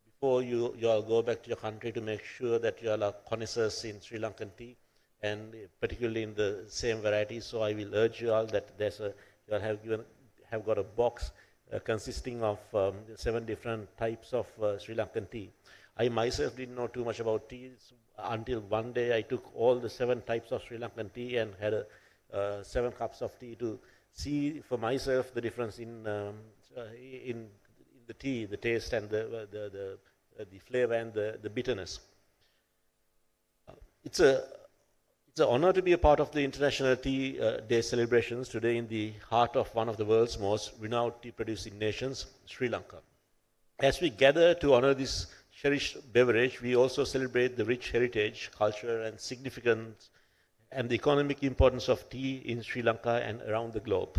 before you all go back to your country, to make sure that you all are connoisseurs in Sri Lankan tea, and particularly in the same variety. So I will urge you all that you all have got a box consisting of 7 different types of Sri Lankan tea. I myself didn't know too much about tea until one day I took all the 7 types of Sri Lankan tea and had 7 cups of tea to see for myself the difference in the tea, the taste and the flavor and the bitterness. It's an honor to be a part of the International Tea Day celebrations today in the heart of one of the world's most renowned tea-producing nations, Sri Lanka. As we gather to honor this cherished beverage, we also celebrate the rich heritage, culture, and significance and the economic importance of tea in Sri Lanka and around the globe.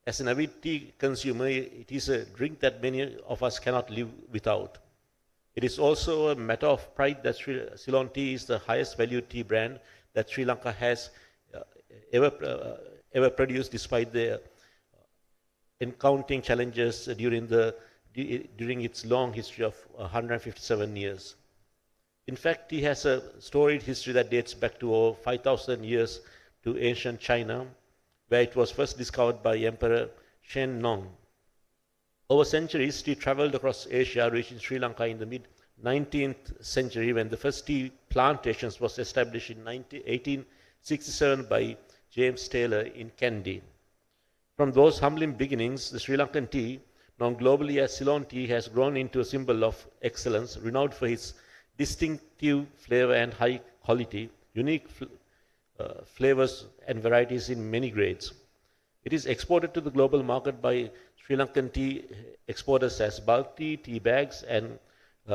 As an avid tea consumer, it is a drink that many of us cannot live without. It is also a matter of pride that Ceylon tea is the highest value tea brand that Sri Lanka has ever produced, despite the encountering challenges during its long history of 157 years. In fact, tea has a storied history that dates back to over 5,000 years to ancient China, where it was first discovered by Emperor Shen Nong. Over centuries, tea traveled across Asia, reaching Sri Lanka in the mid-19th century when the first tea plantations was established in 1867 by James Taylor in Kandy. From those humbling beginnings, the Sri Lankan tea, known globally as Ceylon tea, has grown into a symbol of excellence, renowned for its distinctive flavor and high quality, unique flavors and varieties in many grades. It is exported to the global market by Sri Lankan tea exporters as bulk tea, tea bags, and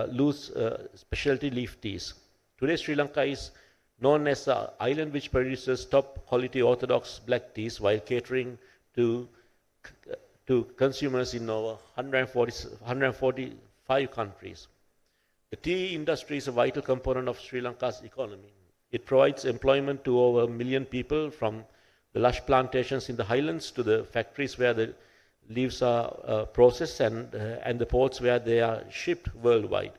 loose specialty leaf teas. Today, Sri Lanka is known as the island which produces top quality orthodox black teas while catering to consumers in over 145 countries. The tea industry is a vital component of Sri Lanka's economy. It provides employment to over 1 million people, from the lush plantations in the highlands to the factories where the leaves are processed and the ports where they are shipped worldwide.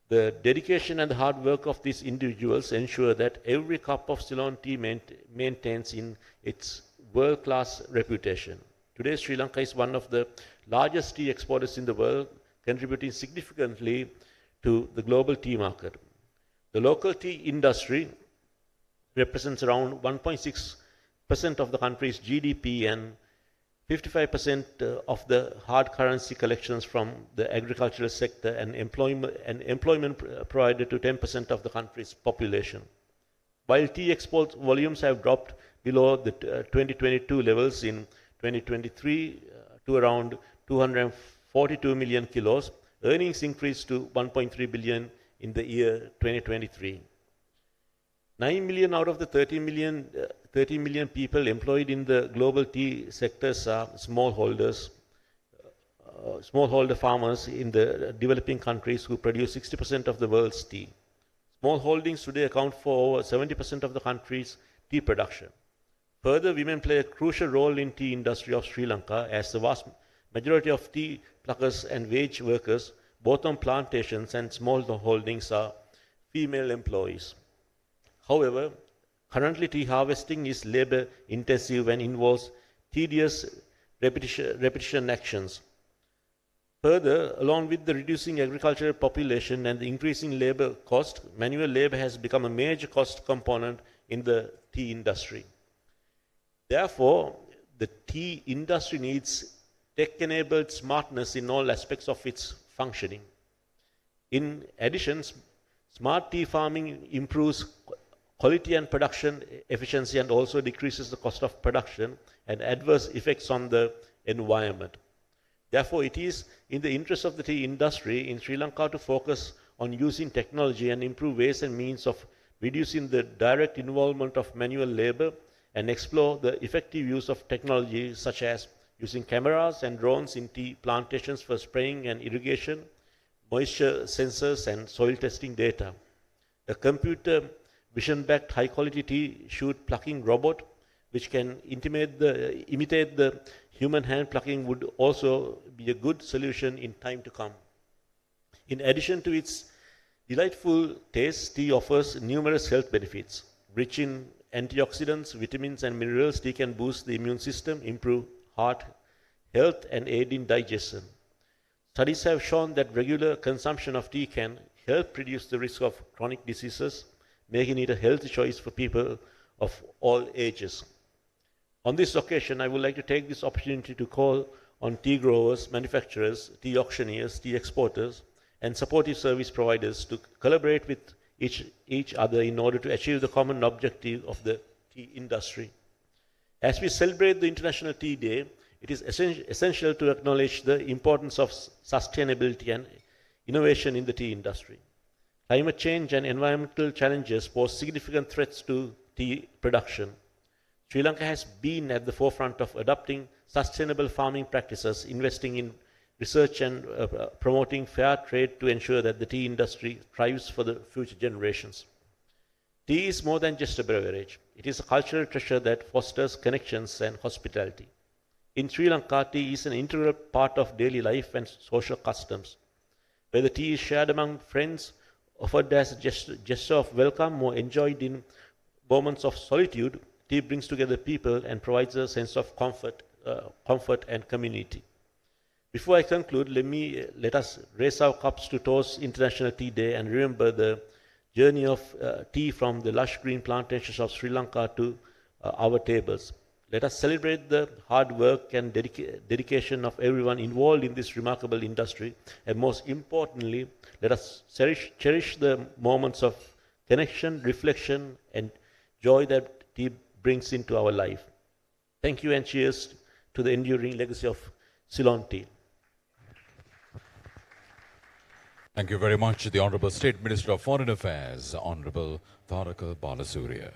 The dedication and the hard work of these individuals ensure that every cup of Ceylon tea maintains in its world-class reputation. Today, Sri Lanka is one of the largest tea exporters in the world, contributing significantly to the global tea market. The local tea industry represents around 1.6% of the country's GDP and 55% of the hard currency collections from the agricultural sector and employment provided to 10% of the country's population. While tea export volumes have dropped below the 2022 levels in 2023 to around 242 million kilos, earnings increased to 1.3 billion in the year 2023. 9 million out of the 30 million people employed in the global tea sectors are smallholder farmers in the developing countries who produce 60% of the world's tea. Small holdings today account for over 70% of the country's tea production. Further, women play a crucial role in tea industry of Sri Lanka, as the vast majority of tea pluckers and wage workers, both on plantations and small holdings, are female employees. However, currently tea harvesting is labor intensive and involves tedious repetition actions. Further, along with the reducing agricultural population and the increasing labor cost, manual labor has become a major cost component in the tea industry. Therefore, the tea industry needs tech-enabled smartness in all aspects of its functioning. In addition, smart tea farming improves quality and production efficiency and also decreases the cost of production and adverse effects on the environment. Therefore, it is in the interest of the tea industry in Sri Lanka to focus on using technology and improve ways and means of reducing the direct involvement of manual labor and explore the effective use of technology such as using cameras and drones in tea plantations for spraying and irrigation, moisture sensors and soil testing data. A computer vision-backed high-quality tea shoot plucking robot which can imitate the human hand plucking would also be a good solution in time to come. In addition to its delightful taste, tea offers numerous health benefits. Rich in antioxidants, vitamins and minerals, tea can boost the immune system, improve heart health and aid in digestion. Studies have shown that regular consumption of tea can help reduce the risk of chronic diseases, making it a healthy choice for people of all ages. On this occasion, I would like to take this opportunity to call on tea growers, manufacturers, tea auctioneers, tea exporters, and supportive service providers to collaborate with each other in order to achieve the common objective of the tea industry. As we celebrate the International Tea Day, it is essential to acknowledge the importance of sustainability and innovation in the tea industry. Climate change and environmental challenges pose significant threats to tea production. Sri Lanka has been at the forefront of adopting sustainable farming practices, investing in research and promoting fair trade to ensure that the tea industry thrives for the future generations. Tea is more than just a beverage. It is a cultural treasure that fosters connections and hospitality. In Sri Lanka, tea is an integral part of daily life and social customs. Whether tea is shared among friends, offered as a gesture of welcome, or enjoyed in moments of solitude, tea brings together people and provides a sense of comfort and community. Before I conclude, let us raise our cups to toast International Tea Day and remember the journey of tea from the lush green plantations of Sri Lanka to our tables. Let us celebrate the hard work and dedication of everyone involved in this remarkable industry, and most importantly, let us cherish the moments of connection, reflection, and joy that tea brings into our life. Thank you and cheers to the enduring legacy of Ceylon tea. Thank you very much, the Honorable State Minister of Foreign Affairs, Honorable Tharaka Balasuriya.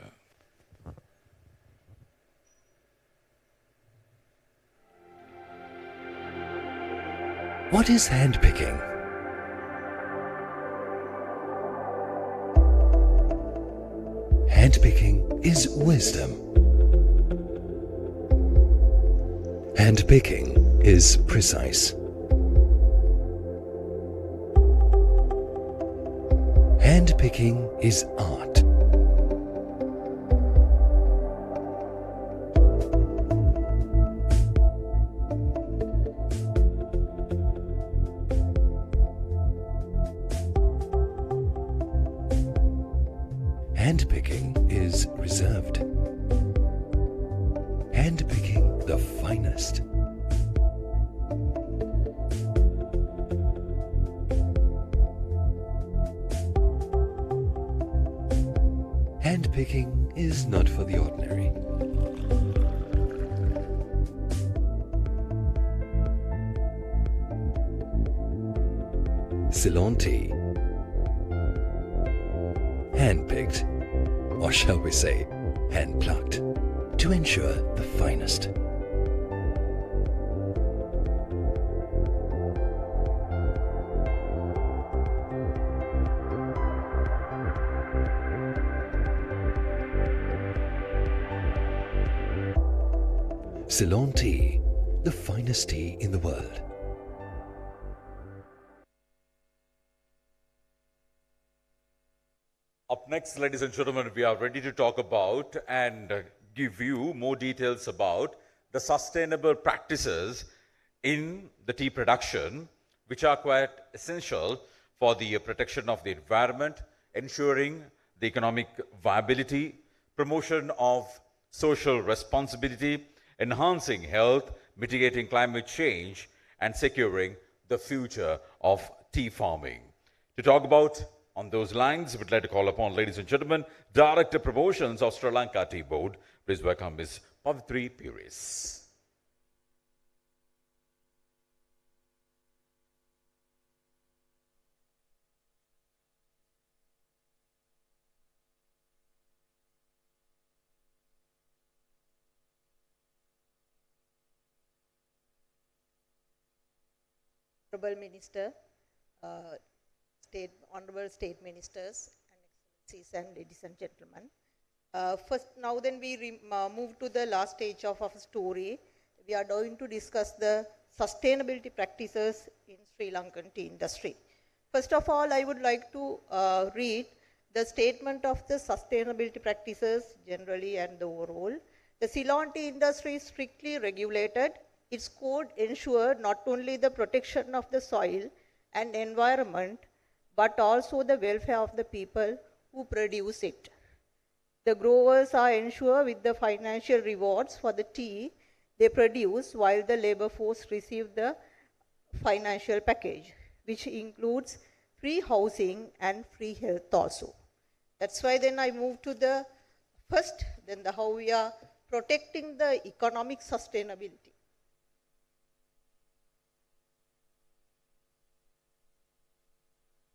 What is hand-picking? Hand-picking is wisdom. Hand-picking is precise. Hand-picking is art. Hand-picking is reserved. Hand-picking the finest. Hand-picking is not for the ordinary. Ceylon tea. Hand-picked, or shall we say, hand-plucked, to ensure the finest. Ceylon tea, the finest tea in the world. Up next, ladies and gentlemen, we are ready to talk about and give you more details about the sustainable practices in the tea production, which are quite essential for the protection of the environment, ensuring the economic viability, promotion of social responsibility, enhancing health, mitigating climate change, and securing the future of tea farming. To talk about on those lines, we'd like to call upon, ladies and gentlemen, Director Promotions of Sri Lanka Tea Board. Please welcome Ms. Pavitri Piris. Honorable Minister, Honorable State Ministers, and Excellencies and ladies and gentlemen. First, now then we move to the last stage of our story. We are going to discuss the sustainability practices in Sri Lankan tea industry. First of all, I would like to read the statement of the sustainability practices generally and the overall. The Ceylon tea industry is strictly regulated. Its code ensures not only the protection of the soil and environment, but also the welfare of the people who produce it. The growers are ensured with the financial rewards for the tea they produce, while the labor force receive the financial package, which includes free housing and free health also. That's why then I move to the first, then how we are protecting the economic sustainability.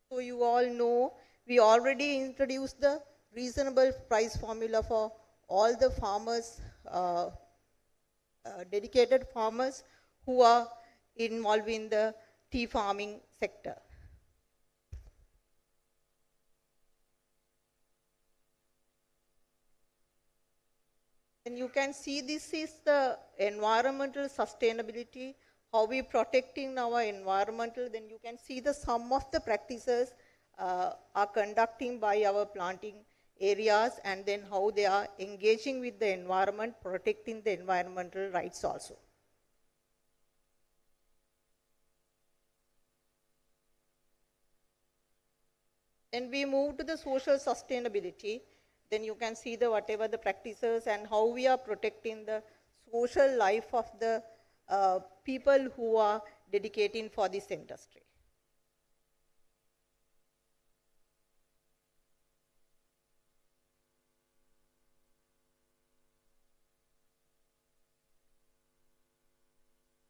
So you all know, we already introduced the reasonable price formula for all the farmers, dedicated farmers who are involved in the tea farming sector. And you can see this is the environmental sustainability, how we protecting our environmental. Then you can see the some of the practices are conducting by our planting areas, and then how they are engaging with the environment, protecting the environmental rights also. Then we move to the social sustainability. Then you can see the whatever the practices and how we are protecting the social life of the people who are dedicating for this industry.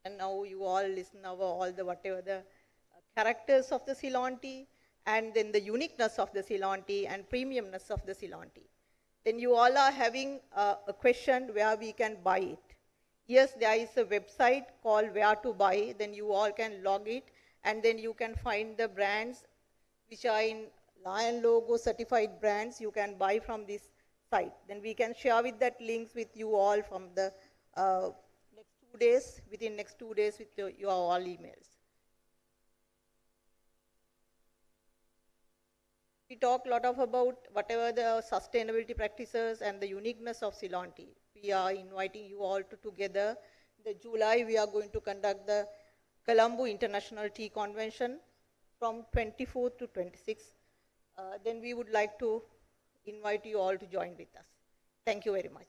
And now you all listen over all the whatever the characters of the Ceylon tea, and then the uniqueness of the Ceylon tea and premiumness of the Ceylon tea. Then you all are having a question where we can buy it. Yes, there is a website called Where to Buy. Then you all can log it, and then you can find the brands which are in Lion logo certified brands. You can buy from this site. Then we can share with that links with you all from the within next 2 days with your all emails. We talk a lot about whatever the sustainability practices and the uniqueness of Ceylon tea. We are inviting you all to together. In July, we are going to conduct the Colombo International Tea Convention from 24th to 26th. Then we would like to invite you all to join with us. Thank you very much.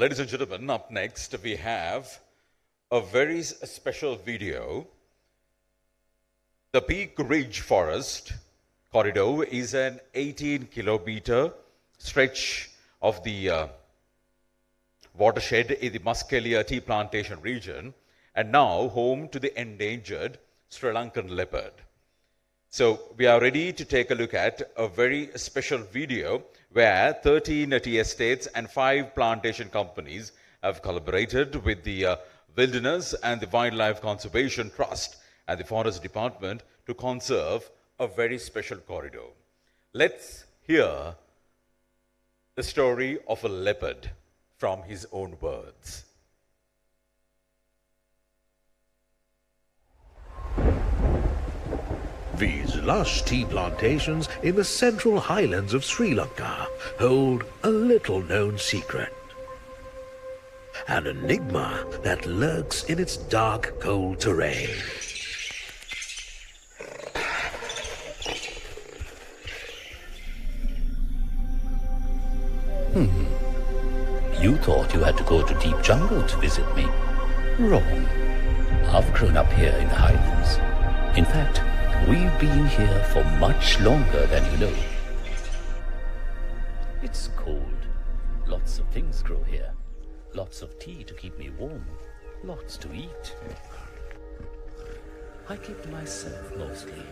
Ladies and gentlemen, up next we have a very special video. The Peak Ridge Forest Corridor is an 18-kilometer stretch of the watershed in the Muskelia tea plantation region, and now home to the endangered Sri Lankan leopard. So we are ready to take a look at a very special video where 13 tea estates and 5 plantation companies have collaborated with the Wilderness and the Wildlife Conservation Trust and the Forest Department to conserve a very special corridor. Let's hear the story of a leopard from his own words. These lush tea plantations in the central highlands of Sri Lanka hold a little-known secret. An enigma that lurks in its dark, cold terrain. You thought you had to go to deep jungle to visit me. Wrong. I've grown up here in the highlands. In fact, we've been here for much longer than you know. It's cold. Lots of things grow here. Lots of tea to keep me warm. Lots to eat. I keep to myself mostly,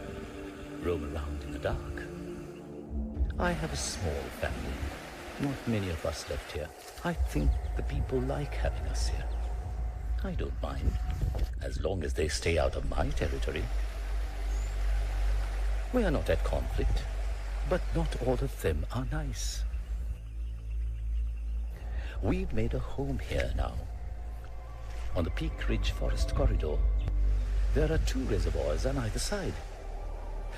roam around in the dark. I have a small family. Not many of us left here. I think the people like having us here. I don't mind, as long as they stay out of my territory. We are not at conflict, but not all of them are nice. We've made a home here now. On the Peak Ridge Forest Corridor, there are 2 reservoirs on either side.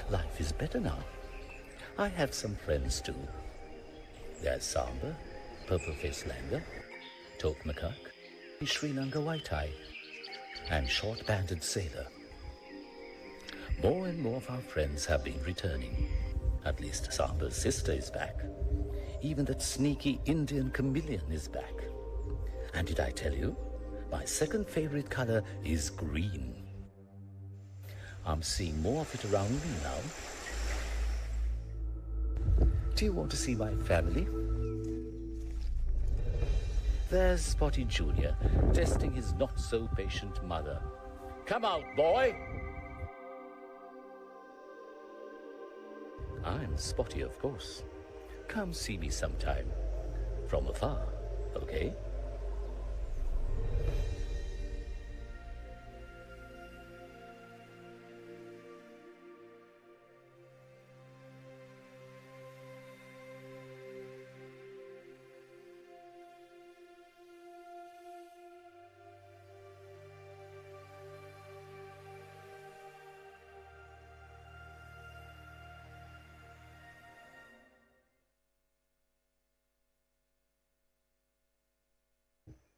Life is better now. I have some friends too. There's Samba, Purple-Faced Langur, Toke Macaque, Sri Lanka White-Eye, and Short-Banded Sailor. More and more of our friends have been returning. At least Samba's sister is back. Even that sneaky Indian chameleon is back. And did I tell you? My second favorite color is green. I'm seeing more of it around me now. Do you want to see my family? There's Spotty Jr. testing his not-so-patient mother. Come out, boy! I'm Spotty, of course. Come see me sometime. From afar, okay?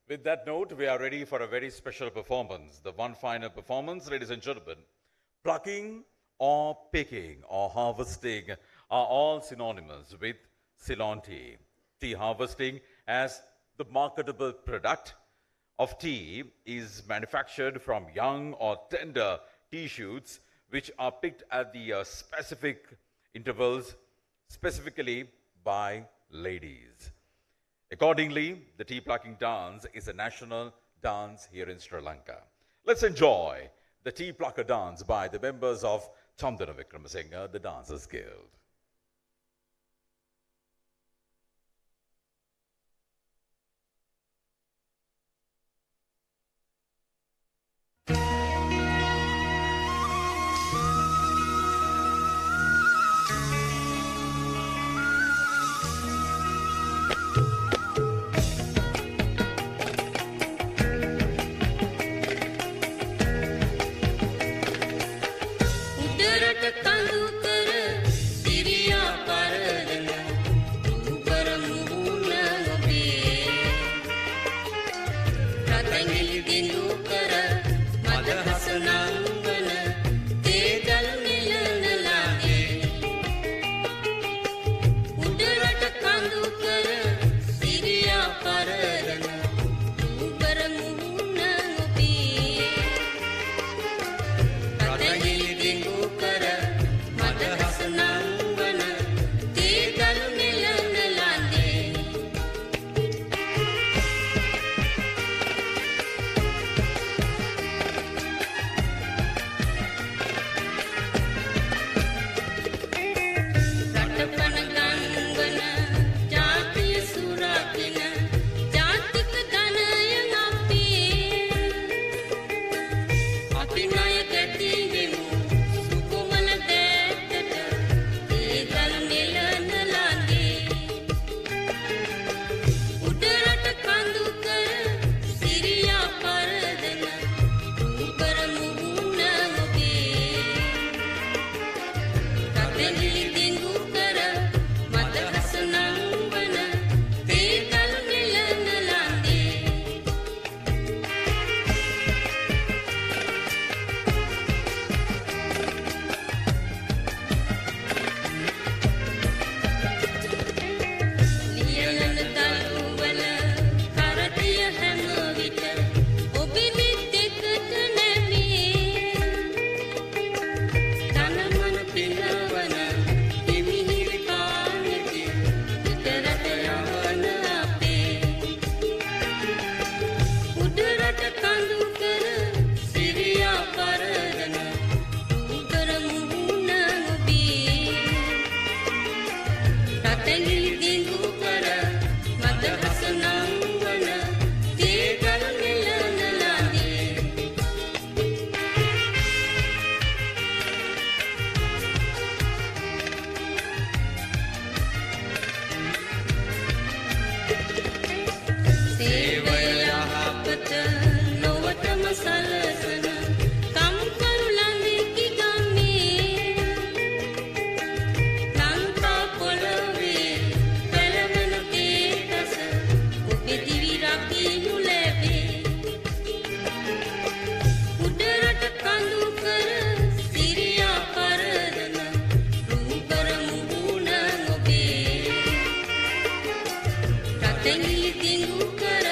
With that note, we are ready for a very special performance. The one final performance, ladies and gentlemen. Plucking or picking or harvesting are all synonymous with Ceylon tea. Tea harvesting as the marketable product of tea is manufactured from young or tender tea shoots which are picked at the specific intervals, specifically by ladies. Accordingly, the tea plucking dance is a national dance here in Sri Lanka. Let's enjoy the tea plucker dance by the members of Chandana Vikramasinghe, the Dancers Guild. උඩරට කඳු කර පතැඟිලි දිඟු කර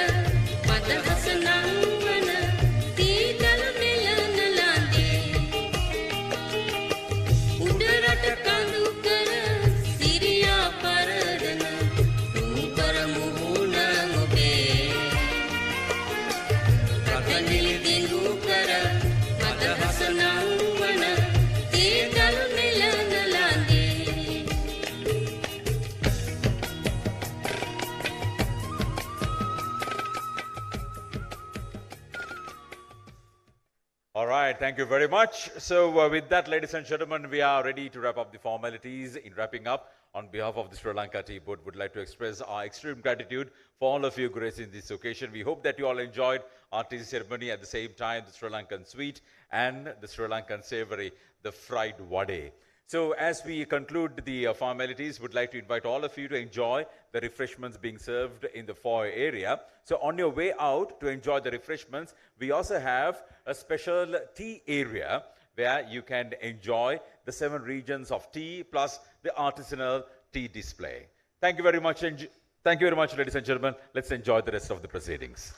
මදහස නංවන තීතල මෙලන ළඟේ උඩරට කඳු කර සිරියා පරදන රූපර මුහුණ ඔබේ පතැඟිලි දිඟු කර මදහස නංවන තීතල මෙලන ළඟේ. All right, thank you very much. So with that, ladies and gentlemen, we are ready to wrap up the formalities. In wrapping up, on behalf of the Sri Lanka Tea Board, would like to express our extreme gratitude for all of you gracing this occasion. We hope that you all enjoyed our tea ceremony, at the same time the Sri Lankan sweet and the Sri Lankan savory, the fried vade. So as we conclude the formalities, would like to invite all of you to enjoy the refreshments being served in the foyer area. So on your way out to enjoy the refreshments, we also have a special tea area where you can enjoy the 7 regions of tea plus the artisanal tea display. Thank you very much, ladies and gentlemen. Let's enjoy the rest of the proceedings.